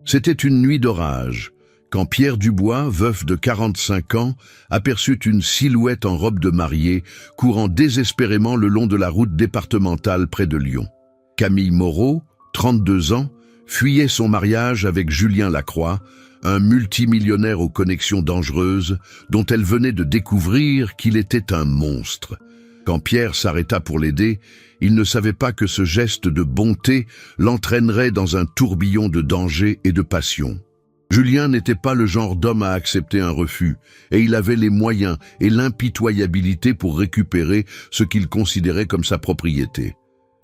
C'était une nuit d'orage, quand Pierre Dubois, veuf de 45 ans, aperçut une silhouette en robe de mariée courant désespérément le long de la route départementale près de Lyon. Camille Moreau, 32 ans, fuyait son mariage avec Julien Lacroix, un multimillionnaire aux connexions dangereuses dont elle venait de découvrir qu'il était un monstre. Quand Pierre s'arrêta pour l'aider, il ne savait pas que ce geste de bonté l'entraînerait dans un tourbillon de danger et de passion. Julien n'était pas le genre d'homme à accepter un refus, et il avait les moyens et l'impitoyabilité pour récupérer ce qu'il considérait comme sa propriété.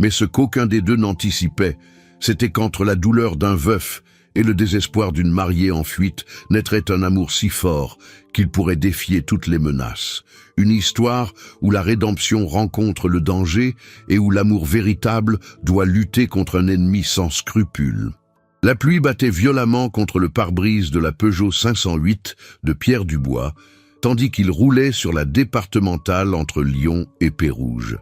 Mais ce qu'aucun des deux n'anticipait, c'était qu'entre la douleur d'un veuf et le désespoir d'une mariée en fuite naîtrait un amour si fort qu'il pourrait défier toutes les menaces. Une histoire où la rédemption rencontre le danger et où l'amour véritable doit lutter contre un ennemi sans scrupules. La pluie battait violemment contre le pare-brise de la Peugeot 508 de Pierre Dubois, tandis qu'il roulait sur la départementale entre Lyon et Pérouges.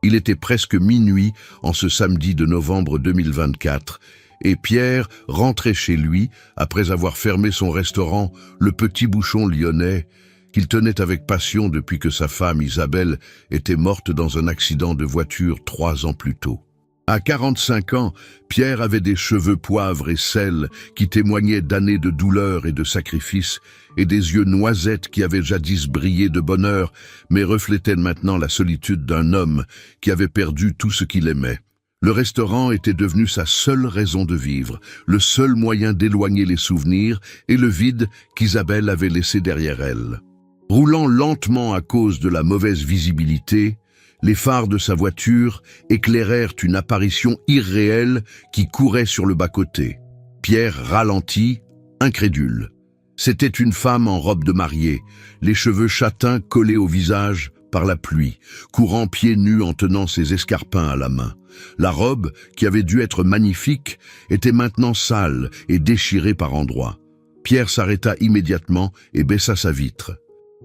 Il était presque minuit en ce samedi de novembre 2024, et Pierre rentrait chez lui après avoir fermé son restaurant, le Petit Bouchon lyonnais, qu'il tenait avec passion depuis que sa femme Isabelle était morte dans un accident de voiture 3 ans plus tôt. À 45 ans, Pierre avait des cheveux poivre et sel qui témoignaient d'années de douleur et de sacrifice, et des yeux noisettes qui avaient jadis brillé de bonheur, mais reflétaient maintenant la solitude d'un homme qui avait perdu tout ce qu'il aimait. Le restaurant était devenu sa seule raison de vivre, le seul moyen d'éloigner les souvenirs et le vide qu'Isabelle avait laissé derrière elle. Roulant lentement à cause de la mauvaise visibilité, les phares de sa voiture éclairèrent une apparition irréelle qui courait sur le bas-côté. Pierre ralentit, incrédule. C'était une femme en robe de mariée, les cheveux châtains collés au visage par la pluie, courant pieds nus en tenant ses escarpins à la main. La robe, qui avait dû être magnifique, était maintenant sale et déchirée par endroits. Pierre s'arrêta immédiatement et baissa sa vitre.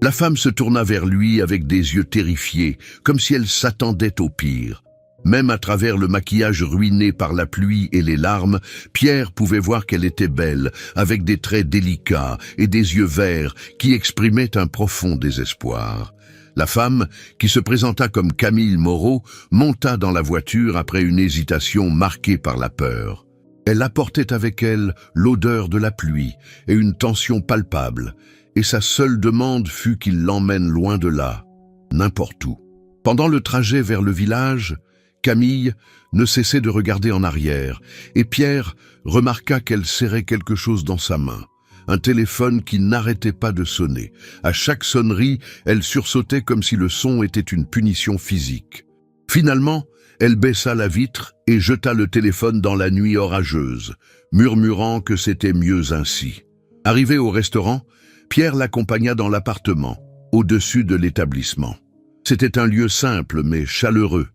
La femme se tourna vers lui avec des yeux terrifiés, comme si elle s'attendait au pire. Même à travers le maquillage ruiné par la pluie et les larmes, Pierre pouvait voir qu'elle était belle, avec des traits délicats et des yeux verts qui exprimaient un profond désespoir. La femme, qui se présenta comme Camille Moreau, monta dans la voiture après une hésitation marquée par la peur. Elle apportait avec elle l'odeur de la pluie et une tension palpable, et sa seule demande fut qu'il l'emmène loin de là, n'importe où. Pendant le trajet vers le village, Camille ne cessait de regarder en arrière, et Pierre remarqua qu'elle serrait quelque chose dans sa main. Un téléphone qui n'arrêtait pas de sonner. À chaque sonnerie, elle sursautait comme si le son était une punition physique. Finalement, elle baissa la vitre et jeta le téléphone dans la nuit orageuse, murmurant que c'était mieux ainsi. Arrivé au restaurant, Pierre l'accompagna dans l'appartement, au-dessus de l'établissement. C'était un lieu simple mais chaleureux,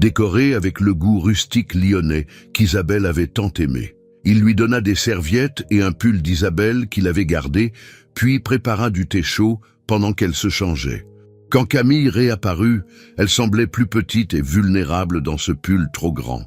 décoré avec le goût rustique lyonnais qu'Isabelle avait tant aimé. Il lui donna des serviettes et un pull d'Isabelle qu'il avait gardé, puis prépara du thé chaud pendant qu'elle se changeait. Quand Camille réapparut, elle semblait plus petite et vulnérable dans ce pull trop grand.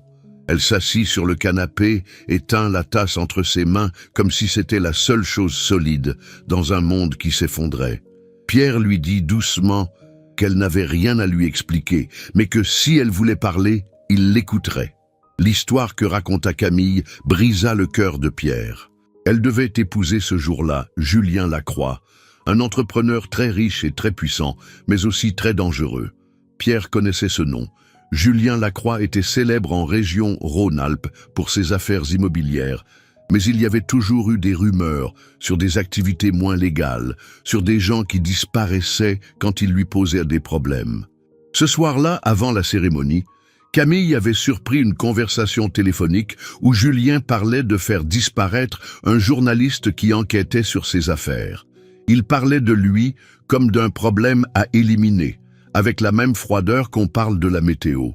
Elle s'assit sur le canapé et tint la tasse entre ses mains comme si c'était la seule chose solide dans un monde qui s'effondrait. Pierre lui dit doucement qu'elle n'avait rien à lui expliquer, mais que si elle voulait parler, il l'écouterait. L'histoire que raconta Camille brisa le cœur de Pierre. Elle devait épouser ce jour-là Julien Lacroix, un entrepreneur très riche et très puissant, mais aussi très dangereux. Pierre connaissait ce nom. Julien Lacroix était célèbre en région Rhône-Alpes pour ses affaires immobilières, mais il y avait toujours eu des rumeurs sur des activités moins légales, sur des gens qui disparaissaient quand ils lui posaient des problèmes. Ce soir-là, avant la cérémonie, Camille avait surpris une conversation téléphonique où Julien parlait de faire disparaître un journaliste qui enquêtait sur ses affaires. Il parlait de lui comme d'un problème à éliminer, avec la même froideur qu'on parle de la météo.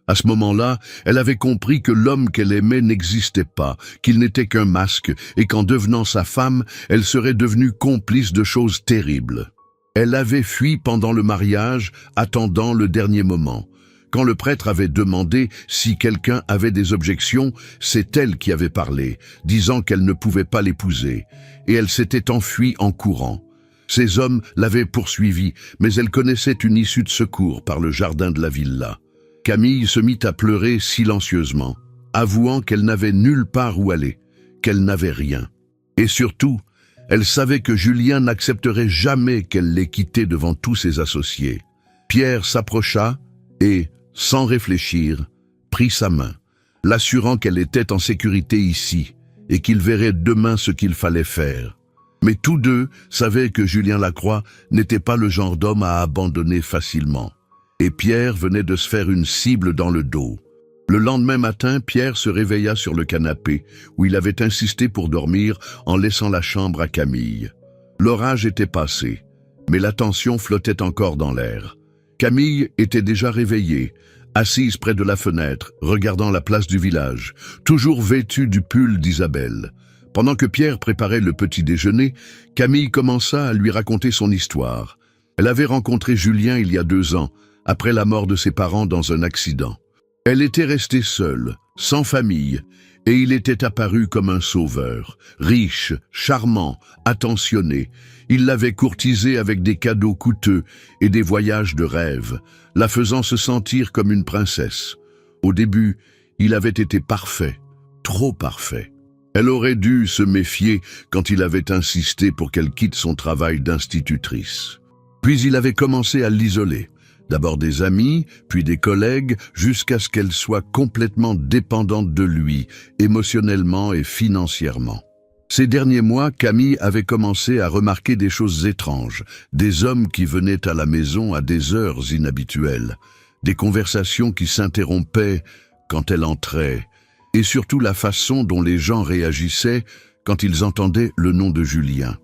À ce moment-là, elle avait compris que l'homme qu'elle aimait n'existait pas, qu'il n'était qu'un masque, et qu'en devenant sa femme, elle serait devenue complice de choses terribles. Elle avait fui pendant le mariage, attendant le dernier moment. Quand le prêtre avait demandé si quelqu'un avait des objections, c'est elle qui avait parlé, disant qu'elle ne pouvait pas l'épouser, et elle s'était enfuie en courant. Ces hommes l'avaient poursuivie, mais elle connaissait une issue de secours par le jardin de la villa. Camille se mit à pleurer silencieusement, avouant qu'elle n'avait nulle part où aller, qu'elle n'avait rien. Et surtout, elle savait que Julien n'accepterait jamais qu'elle l'ait quitté devant tous ses associés. Pierre s'approcha et, sans réfléchir, prit sa main, l'assurant qu'elle était en sécurité ici et qu'il verrait demain ce qu'il fallait faire. Mais tous deux savaient que Julien Lacroix n'était pas le genre d'homme à abandonner facilement. Et Pierre venait de se faire une cible dans le dos. Le lendemain matin, Pierre se réveilla sur le canapé, où il avait insisté pour dormir en laissant la chambre à Camille. L'orage était passé, mais la tension flottait encore dans l'air. Camille était déjà réveillée, assise près de la fenêtre, regardant la place du village, toujours vêtue du pull d'Isabelle. Pendant que Pierre préparait le petit déjeuner, Camille commença à lui raconter son histoire. Elle avait rencontré Julien il y a 2 ans, après la mort de ses parents dans un accident. Elle était restée seule, sans famille, et il était apparu comme un sauveur, riche, charmant, attentionné. Il l'avait courtisée avec des cadeaux coûteux et des voyages de rêve, la faisant se sentir comme une princesse. Au début, il avait été parfait, trop parfait. Elle aurait dû se méfier quand il avait insisté pour qu'elle quitte son travail d'institutrice. Puis il avait commencé à l'isoler. D'abord des amis, puis des collègues, jusqu'à ce qu'elle soit complètement dépendante de lui, émotionnellement et financièrement. Ces derniers mois, Camille avait commencé à remarquer des choses étranges, des hommes qui venaient à la maison à des heures inhabituelles, des conversations qui s'interrompaient quand elle entrait, et surtout la façon dont les gens réagissaient quand ils entendaient le nom de Julien.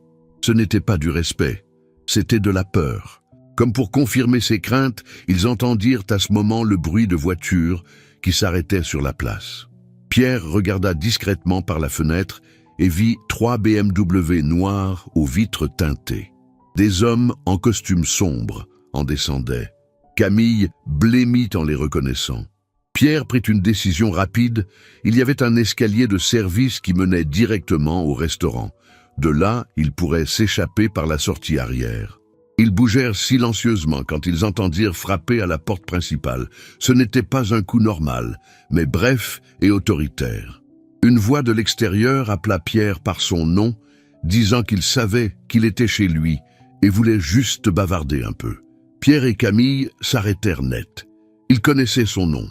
Ce n'était pas du respect, c'était de la peur. Comme pour confirmer ses craintes, ils entendirent à ce moment le bruit de voitures qui s'arrêtaient sur la place. Pierre regarda discrètement par la fenêtre et vit 3 BMW noirs aux vitres teintées. Des hommes en costume sombre en descendaient. Camille blêmit en les reconnaissant. Pierre prit une décision rapide. Il y avait un escalier de service qui menait directement au restaurant. De là, il pourrait s'échapper par la sortie arrière. Ils bougèrent silencieusement quand ils entendirent frapper à la porte principale. Ce n'était pas un coup normal, mais bref et autoritaire. Une voix de l'extérieur appela Pierre par son nom, disant qu'il savait qu'il était chez lui et voulait juste bavarder un peu. Pierre et Camille s'arrêtèrent net. Ils connaissaient son nom.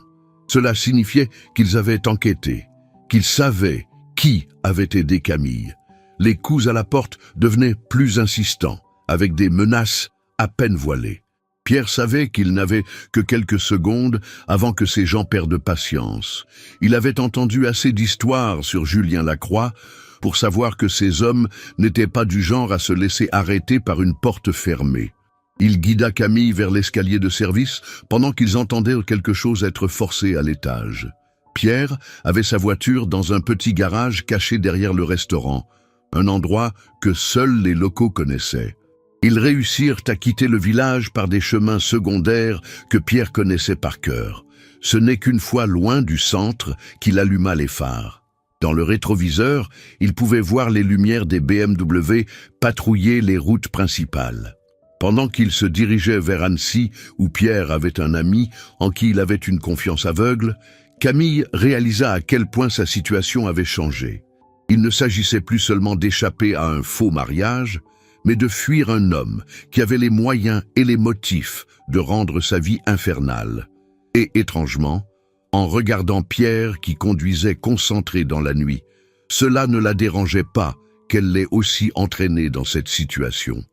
Cela signifiait qu'ils avaient enquêté, qu'ils savaient qui avait aidé Camille. Les coups à la porte devenaient plus insistants, avec des menaces à peine voilées. Pierre savait qu'il n'avait que quelques secondes avant que ces gens perdent patience. Il avait entendu assez d'histoires sur Julien Lacroix pour savoir que ces hommes n'étaient pas du genre à se laisser arrêter par une porte fermée. Il guida Camille vers l'escalier de service pendant qu'ils entendaient quelque chose être forcé à l'étage. Pierre avait sa voiture dans un petit garage caché derrière le restaurant, un endroit que seuls les locaux connaissaient. Ils réussirent à quitter le village par des chemins secondaires que Pierre connaissait par cœur. Ce n'est qu'une fois loin du centre qu'il alluma les phares. Dans le rétroviseur, il pouvait voir les lumières des BMW patrouiller les routes principales. Pendant qu'il se dirigeait vers Annecy, où Pierre avait un ami en qui il avait une confiance aveugle, Camille réalisa à quel point sa situation avait changé. Il ne s'agissait plus seulement d'échapper à un faux mariage, mais de fuir un homme qui avait les moyens et les motifs de rendre sa vie infernale. Et étrangement, en regardant Pierre qui conduisait concentré dans la nuit, cela ne la dérangeait pas qu'elle l'ait aussi entraîné dans cette situation.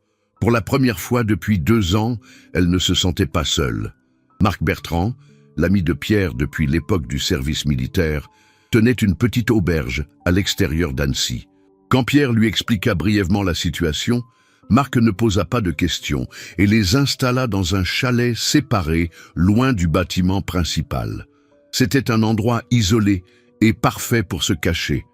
Pour la première fois depuis 2 ans, elle ne se sentait pas seule. Marc Bertrand, l'ami de Pierre depuis l'époque du service militaire, tenait une petite auberge à l'extérieur d'Annecy. Quand Pierre lui expliqua brièvement la situation, Marc ne posa pas de questions et les installa dans un chalet séparé, loin du bâtiment principal. C'était un endroit isolé et parfait pour se cacher.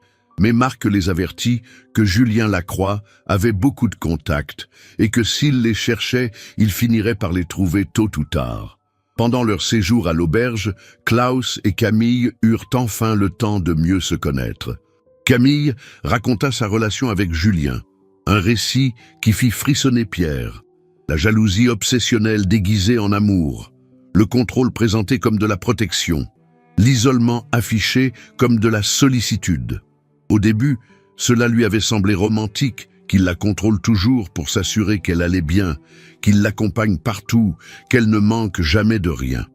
Mais Marc les avertit que Julien Lacroix avait beaucoup de contacts et que s'il les cherchait, il finirait par les trouver tôt ou tard. Pendant leur séjour à l'auberge, Klaus et Camille eurent enfin le temps de mieux se connaître. Camille raconta sa relation avec Julien, un récit qui fit frissonner Pierre. La jalousie obsessionnelle déguisée en amour, le contrôle présenté comme de la protection, l'isolement affiché comme de la sollicitude. Au début, cela lui avait semblé romantique, qu'il la contrôle toujours pour s'assurer qu'elle allait bien, qu'il l'accompagne partout, qu'elle ne manque jamais de rien.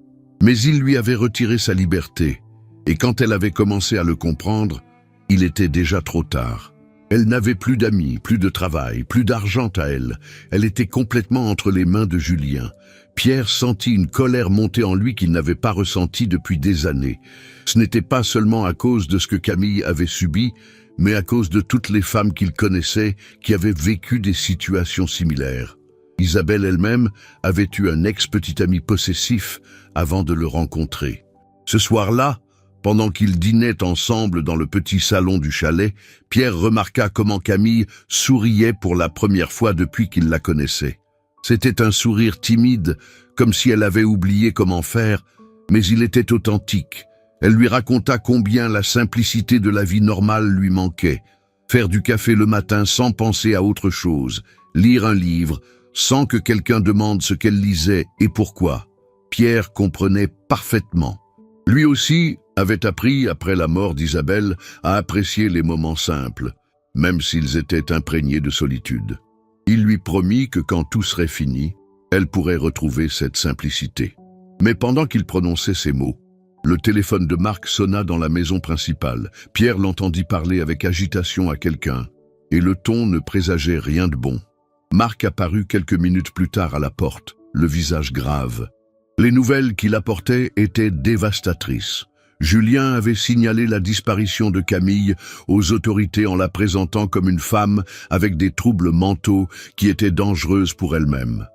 Mais il lui avait retiré sa liberté, et quand elle avait commencé à le comprendre, il était déjà trop tard. Elle n'avait plus d'amis, plus de travail, plus d'argent à elle. Elle était complètement entre les mains de Julien. Pierre sentit une colère monter en lui qu'il n'avait pas ressentie depuis des années. Ce n'était pas seulement à cause de ce que Camille avait subi, mais à cause de toutes les femmes qu'il connaissait qui avaient vécu des situations similaires. Isabelle elle-même avait eu un ex-petit ami possessif avant de le rencontrer. Ce soir-là, pendant qu'ils dînaient ensemble dans le petit salon du chalet, Pierre remarqua comment Camille souriait pour la première fois depuis qu'il la connaissait. C'était un sourire timide, comme si elle avait oublié comment faire, mais il était authentique. Elle lui raconta combien la simplicité de la vie normale lui manquait. Faire du café le matin sans penser à autre chose, lire un livre sans que quelqu'un demande ce qu'elle lisait et pourquoi. Pierre comprenait parfaitement. Lui aussi avait appris, après la mort d'Isabelle, à apprécier les moments simples, même s'ils étaient imprégnés de solitude. Il lui promit que quand tout serait fini, elle pourrait retrouver cette simplicité. Mais pendant qu'il prononçait ces mots, le téléphone de Marc sonna dans la maison principale. Pierre l'entendit parler avec agitation à quelqu'un, et le ton ne présageait rien de bon. Marc apparut quelques minutes plus tard à la porte, le visage grave. Les nouvelles qu'il apportait étaient dévastatrices. Julien avait signalé la disparition de Camille aux autorités en la présentant comme une femme avec des troubles mentaux qui étaient dangereuses pour elle-même.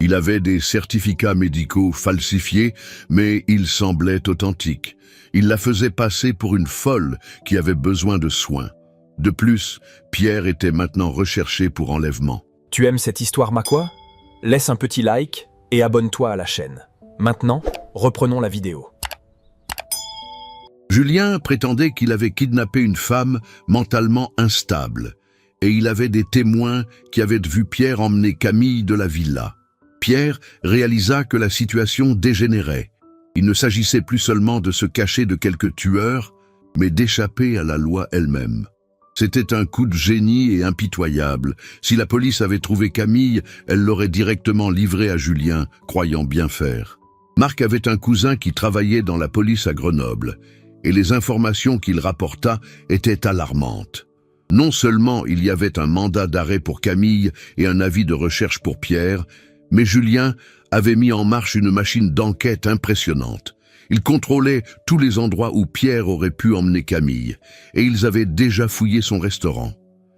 Il avait des certificats médicaux falsifiés, mais ils semblaient authentiques. Il la faisait passer pour une folle qui avait besoin de soins. De plus, Pierre était maintenant recherché pour enlèvement. Tu aimes cette histoire, Makwa? Laisse un petit like et abonne-toi à la chaîne. Maintenant, reprenons la vidéo. Julien prétendait qu'il avait kidnappé une femme mentalement instable, et il avait des témoins qui avaient vu Pierre emmener Camille de la villa. Pierre réalisa que la situation dégénérait. Il ne s'agissait plus seulement de se cacher de quelques tueurs, mais d'échapper à la loi elle-même. C'était un coup de génie et impitoyable. Si la police avait trouvé Camille, elle l'aurait directement livrée à Julien, croyant bien faire. Marc avait un cousin qui travaillait dans la police à Grenoble, et les informations qu'il rapporta étaient alarmantes. Non seulement il y avait un mandat d'arrêt pour Camille et un avis de recherche pour Pierre, mais Julien avait mis en marche une machine d'enquête impressionnante. Il contrôlait tous les endroits où Pierre aurait pu emmener Camille, et ils avaient déjà fouillé son restaurant.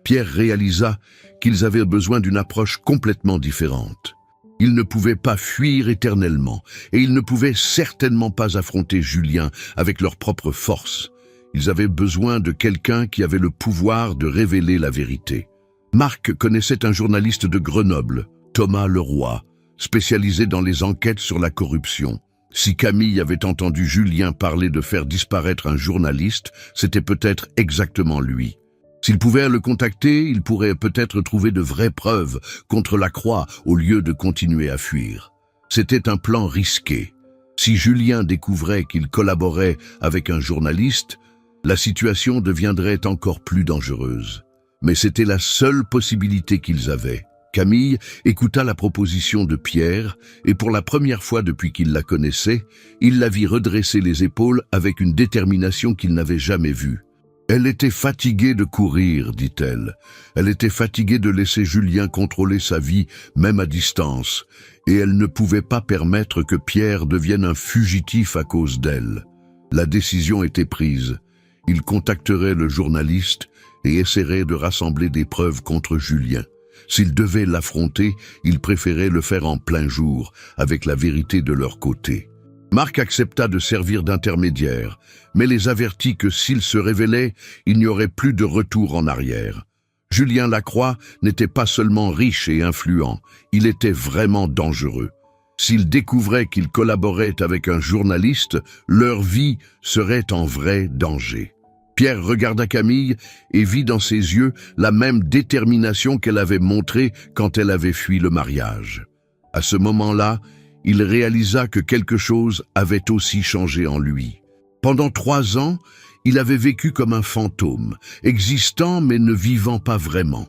Pierre réalisa qu'ils avaient besoin d'une approche complètement différente. Ils ne pouvaient pas fuir éternellement, et ils ne pouvaient certainement pas affronter Julien avec leur propre force. Ils avaient besoin de quelqu'un qui avait le pouvoir de révéler la vérité. Marc connaissait un journaliste de Grenoble, Thomas Leroy, spécialisé dans les enquêtes sur la corruption. Si Camille avait entendu Julien parler de faire disparaître un journaliste, c'était peut-être exactement lui. S'il pouvait le contacter, il pourrait peut-être trouver de vraies preuves contre la croix au lieu de continuer à fuir. C'était un plan risqué. Si Julien découvrait qu'il collaborait avec un journaliste, la situation deviendrait encore plus dangereuse. Mais c'était la seule possibilité qu'ils avaient. Camille écouta la proposition de Pierre et pour la première fois depuis qu'il la connaissait, il la vit redresser les épaules avec une détermination qu'il n'avait jamais vue. Elle était fatiguée de courir, dit-elle. Elle était fatiguée de laisser Julien contrôler sa vie, même à distance, et elle ne pouvait pas permettre que Pierre devienne un fugitif à cause d'elle. La décision était prise. Il contacterait le journaliste et essaierait de rassembler des preuves contre Julien. S'il devait l'affronter, il préférait le faire en plein jour, avec la vérité de leur côté. Marc accepta de servir d'intermédiaire, mais les avertit que s'il se révélait, il n'y aurait plus de retour en arrière. Julien Lacroix n'était pas seulement riche et influent, il était vraiment dangereux. S'ils découvraient qu'ils collaboraient avec un journaliste, leur vie serait en vrai danger. Pierre regarda Camille et vit dans ses yeux la même détermination qu'elle avait montrée quand elle avait fui le mariage. À ce moment-là, il réalisa que quelque chose avait aussi changé en lui. Pendant 3 ans, il avait vécu comme un fantôme, existant mais ne vivant pas vraiment.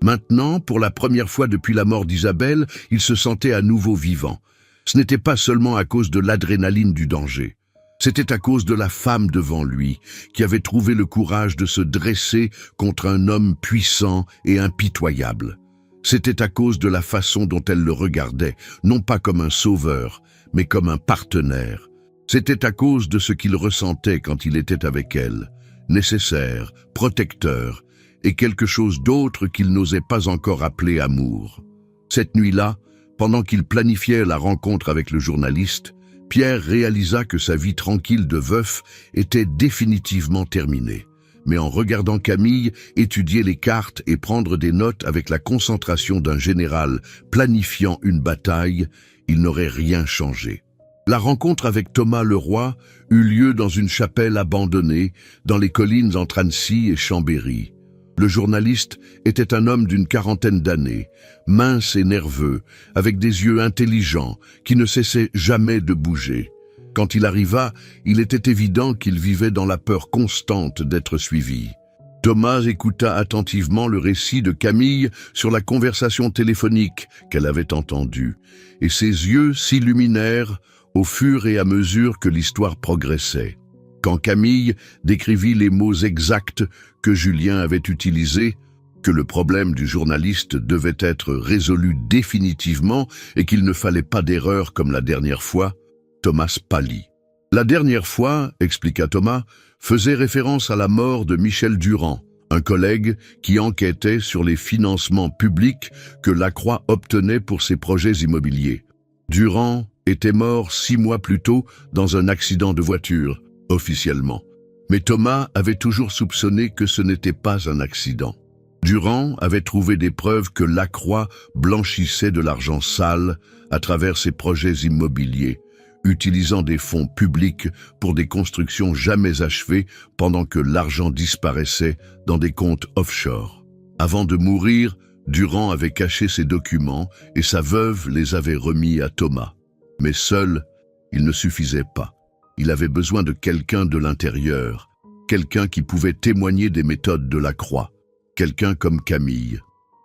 Maintenant, pour la première fois depuis la mort d'Isabelle, il se sentait à nouveau vivant. Ce n'était pas seulement à cause de l'adrénaline du danger. C'était à cause de la femme devant lui, qui avait trouvé le courage de se dresser contre un homme puissant et impitoyable. C'était à cause de la façon dont elle le regardait, non pas comme un sauveur, mais comme un partenaire. C'était à cause de ce qu'il ressentait quand il était avec elle, nécessaire, protecteur, et quelque chose d'autre qu'il n'osait pas encore appeler amour. Cette nuit-là, pendant qu'il planifiait la rencontre avec le journaliste, Pierre réalisa que sa vie tranquille de veuf était définitivement terminée. Mais en regardant Camille étudier les cartes et prendre des notes avec la concentration d'un général planifiant une bataille, il n'aurait rien changé. La rencontre avec Thomas Leroy eut lieu dans une chapelle abandonnée, dans les collines entre Annecy et Chambéry. Le journaliste était un homme d'une 40aine d'années, mince et nerveux, avec des yeux intelligents, qui ne cessaient jamais de bouger. Quand il arriva, il était évident qu'il vivait dans la peur constante d'être suivi. Thomas écouta attentivement le récit de Camille sur la conversation téléphonique qu'elle avait entendue, et ses yeux s'illuminèrent au fur et à mesure que l'histoire progressait. Quand Camille décrivit les mots exacts que Julien avait utilisés, que le problème du journaliste devait être résolu définitivement et qu'il ne fallait pas d'erreur comme la dernière fois, Thomas pâlit. La dernière fois, expliqua Thomas, faisait référence à la mort de Michel Durand, un collègue qui enquêtait sur les financements publics que Lacroix obtenait pour ses projets immobiliers. Durand était mort 6 mois plus tôt dans un accident de voiture, officiellement. Mais Thomas avait toujours soupçonné que ce n'était pas un accident. Durand avait trouvé des preuves que Lacroix blanchissait de l'argent sale à travers ses projets immobiliers, utilisant des fonds publics pour des constructions jamais achevées pendant que l'argent disparaissait dans des comptes offshore. Avant de mourir, Durand avait caché ses documents et sa veuve les avait remis à Thomas. Mais seul, il ne suffisait pas. Il avait besoin de quelqu'un de l'intérieur, quelqu'un qui pouvait témoigner des méthodes de Lacroix, quelqu'un comme Camille.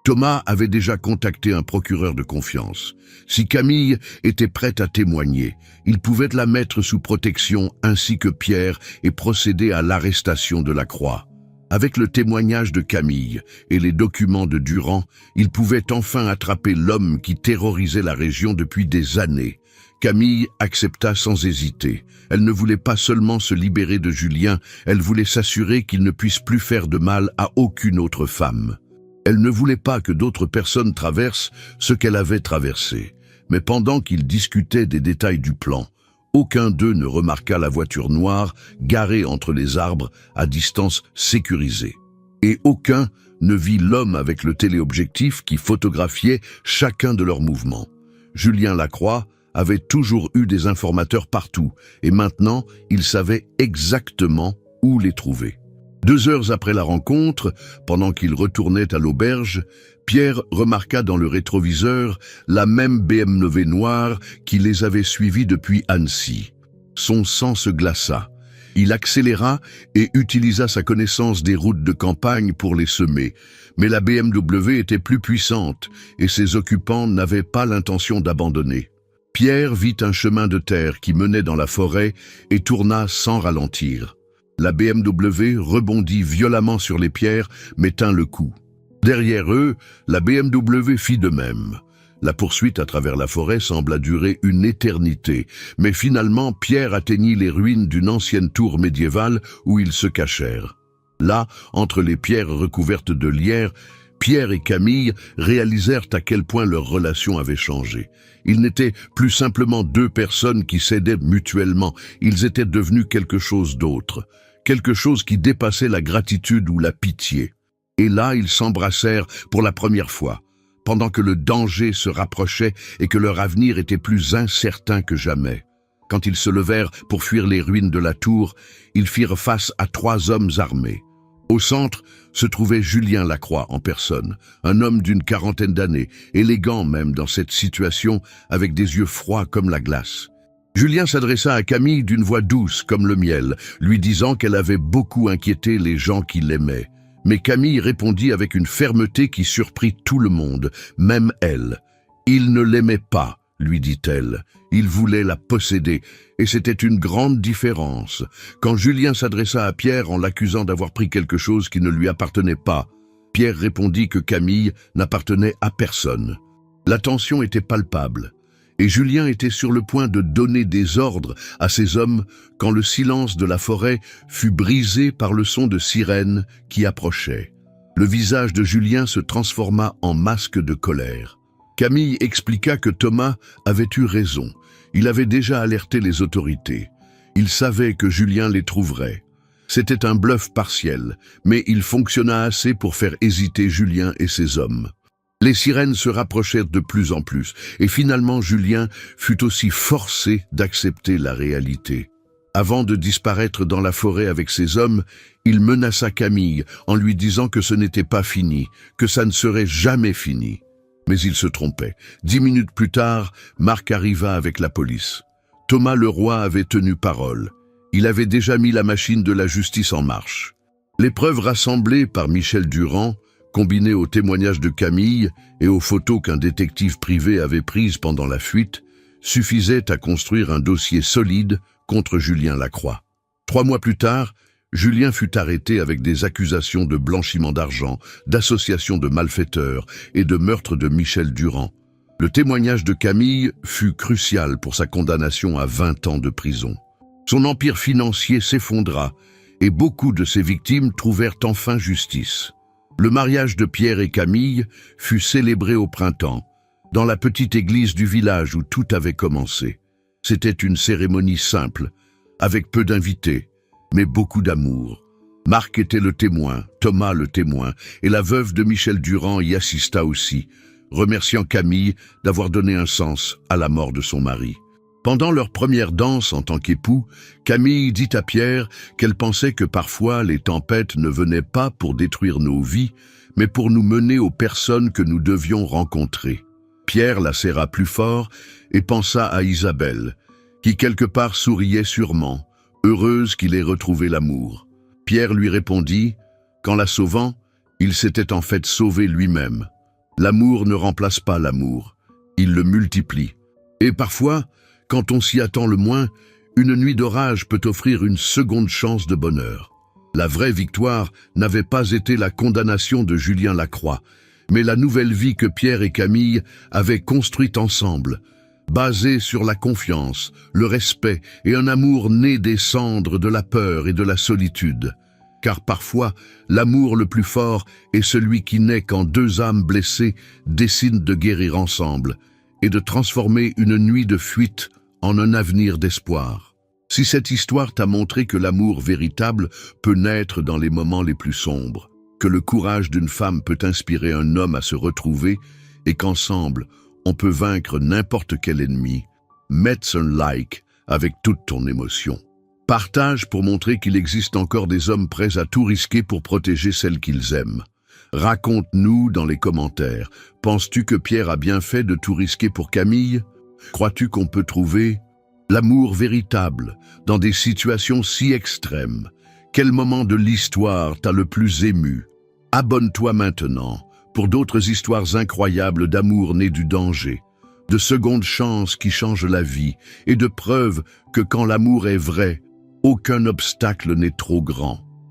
Thomas avait déjà contacté un procureur de confiance. Si Camille était prête à témoigner, il pouvait la mettre sous protection ainsi que Pierre et procéder à l'arrestation de Lacroix. Avec le témoignage de Camille et les documents de Durand, il pouvait enfin attraper l'homme qui terrorisait la région depuis des années. Camille accepta sans hésiter. Elle ne voulait pas seulement se libérer de Julien, elle voulait s'assurer qu'il ne puisse plus faire de mal à aucune autre femme. Elle ne voulait pas que d'autres personnes traversent ce qu'elle avait traversé. Mais pendant qu'ils discutaient des détails du plan, aucun d'eux ne remarqua la voiture noire garée entre les arbres à distance sécurisée. Et aucun ne vit l'homme avec le téléobjectif qui photographiait chacun de leurs mouvements. Julien Lacroix avait toujours eu des informateurs partout, et maintenant, il savait exactement où les trouver. 2 heures après la rencontre, pendant qu'il retournait à l'auberge, Pierre remarqua dans le rétroviseur la même BMW noire qui les avait suivis depuis Annecy. Son sang se glaça. Il accéléra et utilisa sa connaissance des routes de campagne pour les semer. Mais la BMW était plus puissante et ses occupants n'avaient pas l'intention d'abandonner. Pierre vit un chemin de terre qui menait dans la forêt et tourna sans ralentir. La BMW rebondit violemment sur les pierres, mais tint le coup. Derrière eux, la BMW fit de même. La poursuite à travers la forêt sembla durer une éternité, mais finalement Pierre atteignit les ruines d'une ancienne tour médiévale où ils se cachèrent. Là, entre les pierres recouvertes de lierre, Pierre et Camille réalisèrent à quel point leur relation avait changé. Ils n'étaient plus simplement 2 personnes qui s'aidaient mutuellement, ils étaient devenus quelque chose d'autre, quelque chose qui dépassait la gratitude ou la pitié. Et là, ils s'embrassèrent pour la première fois. pendant que le danger se rapprochait et que leur avenir était plus incertain que jamais. Quand ils se levèrent pour fuir les ruines de la tour, ils firent face à 3 hommes armés. Au centre se trouvait Julien Lacroix en personne, un homme d'une 40aine d'années, élégant même dans cette situation, avec des yeux froids comme la glace. Julien s'adressa à Camille d'une voix douce comme le miel, lui disant qu'elle avait beaucoup inquiété les gens qui l'aimaient. Mais Camille répondit avec une fermeté qui surprit tout le monde, même elle. « Il ne l'aimait pas », lui dit-elle. Il voulait la posséder, et c'était une grande différence. Quand Julien s'adressa à Pierre en l'accusant d'avoir pris quelque chose qui ne lui appartenait pas, Pierre répondit que Camille n'appartenait à personne. La tension était palpable, et Julien était sur le point de donner des ordres à ses hommes quand le silence de la forêt fut brisé par le son de sirènes qui approchait. Le visage de Julien se transforma en masque de colère. Camille expliqua que Thomas avait eu raison. Il avait déjà alerté les autorités. Il savait que Julien les trouverait. C'était un bluff partiel, mais il fonctionna assez pour faire hésiter Julien et ses hommes. Les sirènes se rapprochèrent de plus en plus, et finalement Julien fut aussi forcé d'accepter la réalité. Avant de disparaître dans la forêt avec ses hommes, il menaça Camille en lui disant que ce n'était pas fini, que ça ne serait jamais fini. Mais il se trompait. 10 minutes plus tard, Marc arriva avec la police. Thomas Leroy avait tenu parole. Il avait déjà mis la machine de la justice en marche. Les preuves rassemblées par Michel Durand, combinées aux témoignages de Camille et aux photos qu'un détective privé avait prises pendant la fuite, suffisaient à construire un dossier solide contre Julien Lacroix. 3 mois plus tard, Julien fut arrêté avec des accusations de blanchiment d'argent, d'association de malfaiteurs et de meurtre de Michel Durand. Le témoignage de Camille fut crucial pour sa condamnation à 20 ans de prison. Son empire financier s'effondra et beaucoup de ses victimes trouvèrent enfin justice. Le mariage de Pierre et Camille fut célébré au printemps, dans la petite église du village où tout avait commencé. C'était une cérémonie simple, avec peu d'invités, mais beaucoup d'amour. Marc était le témoin, Thomas le témoin, et la veuve de Michel Durand y assista aussi, remerciant Camille d'avoir donné un sens à la mort de son mari. Pendant leur première danse en tant qu'époux, Camille dit à Pierre qu'elle pensait que parfois les tempêtes ne venaient pas pour détruire nos vies, mais pour nous mener aux personnes que nous devions rencontrer. Pierre la serra plus fort et pensa à Isabelle, qui quelque part souriait sûrement, heureuse qu'il ait retrouvé l'amour. Pierre lui répondit qu'en la sauvant, il s'était en fait sauvé lui-même. L'amour ne remplace pas l'amour, il le multiplie. Et parfois, quand on s'y attend le moins, une nuit d'orage peut offrir une seconde chance de bonheur. La vraie victoire n'avait pas été la condamnation de Julien Lacroix, mais la nouvelle vie que Pierre et Camille avaient construite ensemble, basée sur la confiance, le respect et un amour né des cendres de la peur et de la solitude. Car parfois, l'amour le plus fort est celui qui naît quand 2 âmes blessées décident de guérir ensemble et de transformer une nuit de fuite en un avenir d'espoir. Si cette histoire t'a montré que l'amour véritable peut naître dans les moments les plus sombres, que le courage d'une femme peut inspirer un homme à se retrouver et qu'ensemble, on peut vaincre n'importe quel ennemi, mets un like avec toute ton émotion. Partage pour montrer qu'il existe encore des hommes prêts à tout risquer pour protéger celles qu'ils aiment. Raconte-nous dans les commentaires. Penses-tu que Pierre a bien fait de tout risquer pour Camille? Crois-tu qu'on peut trouver l'amour véritable dans des situations si extrêmes? Quel moment de l'histoire t'a le plus ému? Abonne-toi maintenant pour d'autres histoires incroyables d'amour né du danger, de secondes chances qui changent la vie et de preuves que quand l'amour est vrai, aucun obstacle n'est trop grand.